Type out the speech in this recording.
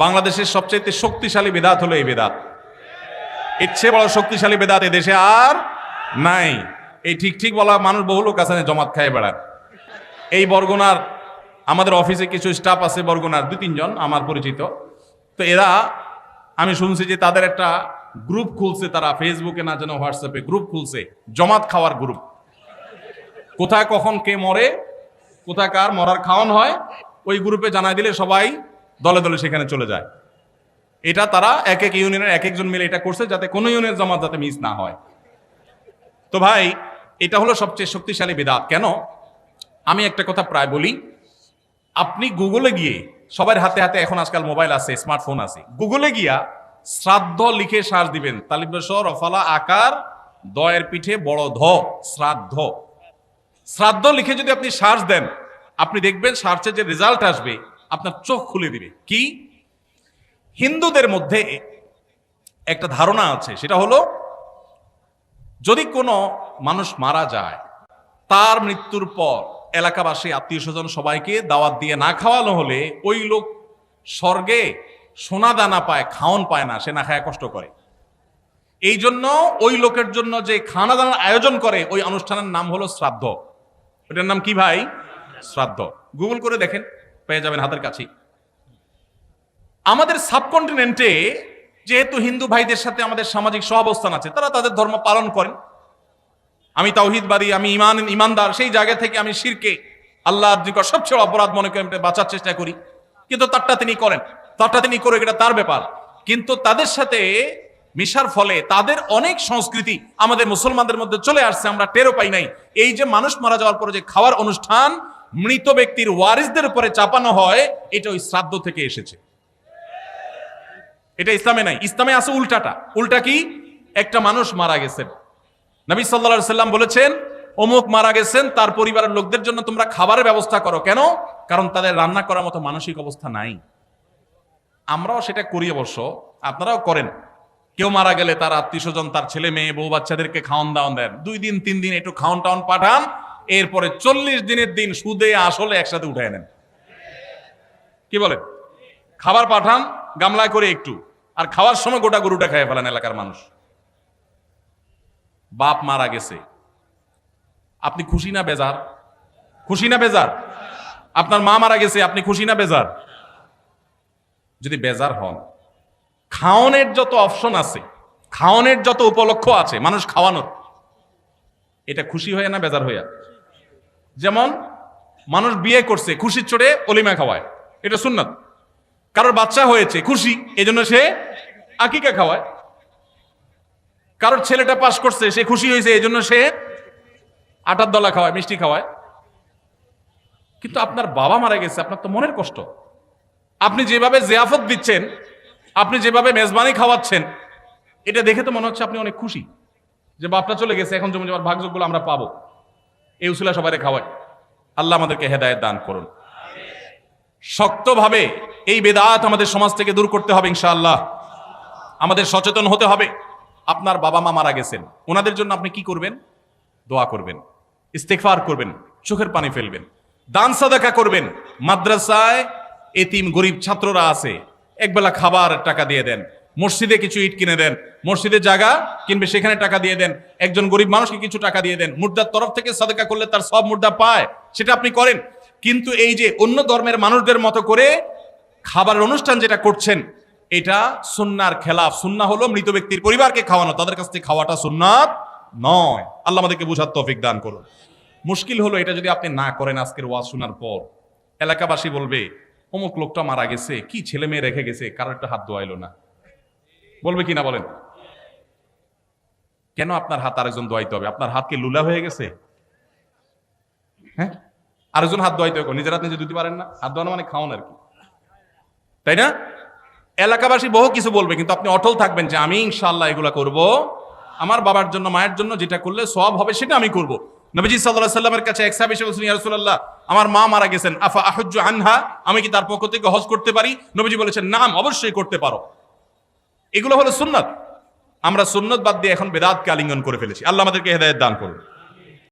বাংলাদেশের সবচেয়ে শক্তিশালী বেদাত হলো এই বেদাত। এর চেয়ে বড় শক্তিশালী বেদাত এদেশে আর নাই। এই ঠিক ঠিক বলা মানুষ বহু লোক আছে জমাত খায় বেড়ান। এই বরগুনার আমাদের অফিসে কিছু স্টাফ আছে, বরগুনার 2-3 জন আমার পরিচিত। তো এরা, আমি শুনছি যে তাদের একটা গ্রুপ খুলছে, তারা ফেসবুকে না যেন হোয়াটসঅ্যাপে গ্রুপ খুলছে, জমাত খাওয়ার গ্রুপ। কোথায় কখন কে মরে, কোথায় কার মরার খাওয়ান হয়, ওই গ্রুপে জানাই দিলে সবাই দলে দলে সেখানে চলে যায়। এটা তারা এক এক ইউনিয়নের এক একজন মিলে এটা করছে, যাতে কোনো ইউনিয়নের জামাত যাতে মিস না হয়। তো ভাই, এটা হলো সবচেয়ে শক্তিশালী বিদআত। কেন? আমি একটা কথা প্রায় বলি, আপনি গুগলে গিয়ে, সবার হাতে হাতে এখন আজকাল মোবাইল আছে, স্মার্টফোন আছে, গুগলে গিয়া শ্রাদ্ধ লিখে সার্চ দিবেন, তালিবেশ রফালা আকার দয়ের পিঠে বড় ধ, শ্রাদ্ধ। শ্রাদ্ধ লিখে যদি আপনি সার্চ দেন, আপনি দেখবেন সার্চে যে রেজাল্ট আসবে আপনার চোখ খুলে দিবে। কি? হিন্দুদের মধ্যে একটা ধারণা আছে, সেটা হলো যদি কোনো মানুষ মারা যায়, তার মৃত্যুর পর এলাকাবাসী আত্মীয় স্বজন সবাইকে দাওয়াত দিয়ে না খাওয়ানো হলে ওই লোক স্বর্গে সোনা দানা পায়, খাওন পায় না, সে না খায় কষ্ট করে। এই জন্য ওই লোকের জন্য যে খানা দানার আয়োজন করে, ওই অনুষ্ঠানের নাম হলো শ্রাদ্ধ। ওটার নাম কি ভাই? শ্রাদ্ধ। গুগল করে দেখেন, পেয়ে যাবেন হাতের কাছে। আমাদের সাবকন্টিনেন্টে যেহেতু হিন্দু ভাইদের সাথে আমাদের সামাজিক সহাবস্থান আছে, তারা তাদের ধর্ম পালন করেন। আমি তাওহীদবাদী, আমি ইমানদার, সেই জায়গা থেকে আমি শিরকে, আল্লাহর নিকট সবচেয়ে অপরাধ মনে করে বাঁচার চেষ্টা করি, কিন্তু তারটা তিনি করেন, তারটা তিনি করে, এটা তার ব্যাপার। কিন্তু তাদের সাথে মিশার ফলে তাদের অনেক সংস্কৃতি আমাদের মুসলমানদের মধ্যে চলে আসছে, আমরা টেরও পাই নাই। এই যে মানুষ মারা যাওয়ার পরে যে খাওয়ার অনুষ্ঠান মৃত ব্যক্তির ওয়ারিসদের উপরে চাপানো হয়, এটা ওই শ্রাদ্ধ থেকে এসেছে। এটা ইসলামে নাই। ইসলামে আছে উল্টাটা। উল্টা কি? একটা মানুষ মারা গেছেন, নবী সাল্লাল্লাহু আলাইহি সাল্লাম বলেছেন অমুক মারা গেছেন, তার পরিবারের লোকদের জন্য তোমরা খাবারের ব্যবস্থা করো। কেন? কারণ তাদের রান্না করার মতো মানসিক অবস্থা নাই। আমরাও সেটা করি, অবশ্য আপনারাও করেন। কেউ মারা গেলে তার আত্মীয় স্বজন, তার ছেলে মেয়ে, বউ বাচ্চাদেরকে খাওয়ান দাওয়ান দেন, 2 দিন 3 দিন একটু খাওয়ান টাওয়ান পাঠান, এরপরে 40 দিনের দিন সুদে আসলে একসাথে উঠায় নেন। কি বলেন? খাবার পাঠান গামলায় করে একটু, আর খাওয়ার সময় গোটা গরুটা খেয়ে ফেলেন এলাকার মানুষ। বাপ মারা গেছে, আপনি খুশি না বেজার? খুশি না বেজার? আপনার মা মারা গেছে, আপনি খুশি না বেজার? যদি বেজার হন, খাওয়ানোর যত অপশন আছে, খাওয়ানোর যত উপলক্ষ আছে মানুষ খাওয়ানোর, এটা খুশি হয়ে না বেজার হইয়া? যেমন মানুষ বিয়ে করছে, খুশির চড়ে অলিমা খাওয়ায়, এটা সুন্নাত। কারোর বাচ্চা হয়েছে, খুশি, এজন্য সে আকিকা খাওয়ায়। কারোর ছেলেটা পাস করছে, সে খুশি হয়েছে, এজন্য সে আটার দলা খাওয়ায়, মিষ্টি খাওয়ায়। কিন্তু আপনার বাবা মারা গেছে, আপনার তো মনের কষ্ট। আপনি যেভাবে জিয়াফত দিচ্ছেন, আপনি যেভাবে মেজবানি খাওয়াচ্ছেন, এটা দেখে তো মনে হচ্ছে আপনি অনেক খুশি যে বাপটা চলে গেছে, এখন জমি জমার ভাগযোগগুলো আমরা পাবো। এই উসিলা সবাই খাওয়ায়। আল্লাহ আমাদেরকে হেদায়েত দান করুন। শক্তভাবে এই বেদাত আমাদের সমাজ থেকে দূর করতে হবে ইনশাআল্লাহ। আমাদের সচেতন হতে হবে। আপনার বাবা মা মারা গেছেন, ওনাদের জন্য আপনি কি করবেন? দোয়া করবেন, ইস্তেগফার করবেন, চোখের পানি ফেলবেন, দান সাদাকা করবেন। মাদ্রাসায় এতিম গরিব ছাত্ররা আছে, একবেলা খাবার টাকা দিয়ে দেন। মসজিদে কিছু ইট কিনে দেন, মসজিদের জায়গা কিনবে, সেখানে টাকা দিয়ে দেন। একজন গরিব মানুষকে কিছু টাকা দিয়ে দেন। মুর্দার তরফ থেকে সাদাকা করলে তার সব মুর্দা পায়, সেটা আপনি করেন। কিন্তু এই যে অন্য ধর্মের মানুষদের মতো করে খাবারের অনুষ্ঠান যেটা করছেন, এটা সুন্নাহর খেলাফ। সুন্নাহ হলো মৃত ব্যক্তির পরিবারকে খাওয়ানো, তাদের কাছ থেকে খাওয়াটা সুন্নাত নয়। আল্লাহ আমাদেরকে বুঝার তৌফিক দান করুন। মুশকিল হলো এটা যদি আপনি না করেন, আজকের ওয়াজ শোনার পর এলাকাবাসী বলবে অমুক লোকটা মারা গেছে, কি ছেলে মেয়ে রেখে গেছে, কারোর একটা হাত দোয়াইলো না। বলবে কিনা বলেন? কেন আপনার হাত আরেকজন দোয়াইতে হবে? আপনার হাত কি লুলা হয়ে গেছে? হ্যাঁ, আরেকজন হাত দোয়াইতে হবে, নিজের হাত নিজে দিতে পারেন না? হাত দোয়ানো মানে খাওয়ান আর কি, তাই না? এলাকাবাসী বহু কিছু বলবে, কিন্তু আপনি অটল থাকবেন যে আমি ইনশাআল্লাহ এগুলা করব, আমার বাবার জন্য, মায়ের জন্য যেটা করলে সওয়াব হবে সেটা আমি করব। নবীজি সাল্লাল্লাহু আলাইহি সাল্লামের কাছে এক সাহাবী এসে বললেন, ইয়া রাসূলুল্লাহ, আমার মা মারা গেছেন, আফা আহুজ্জু আনহা, আমি কি তার পক্ষ থেকে হজ করতে পারি? নবীজি বলেছেন, নাম, অবশ্যই করতে পারো। এগুলো হলো সুন্নাত। আমরা সুন্নাত বাদ দিয়ে এখন বেদাতকে আলিঙ্গন করে ফেলেছি। আল্লাহ আমাদেরকে হেদায়েত দান করুন।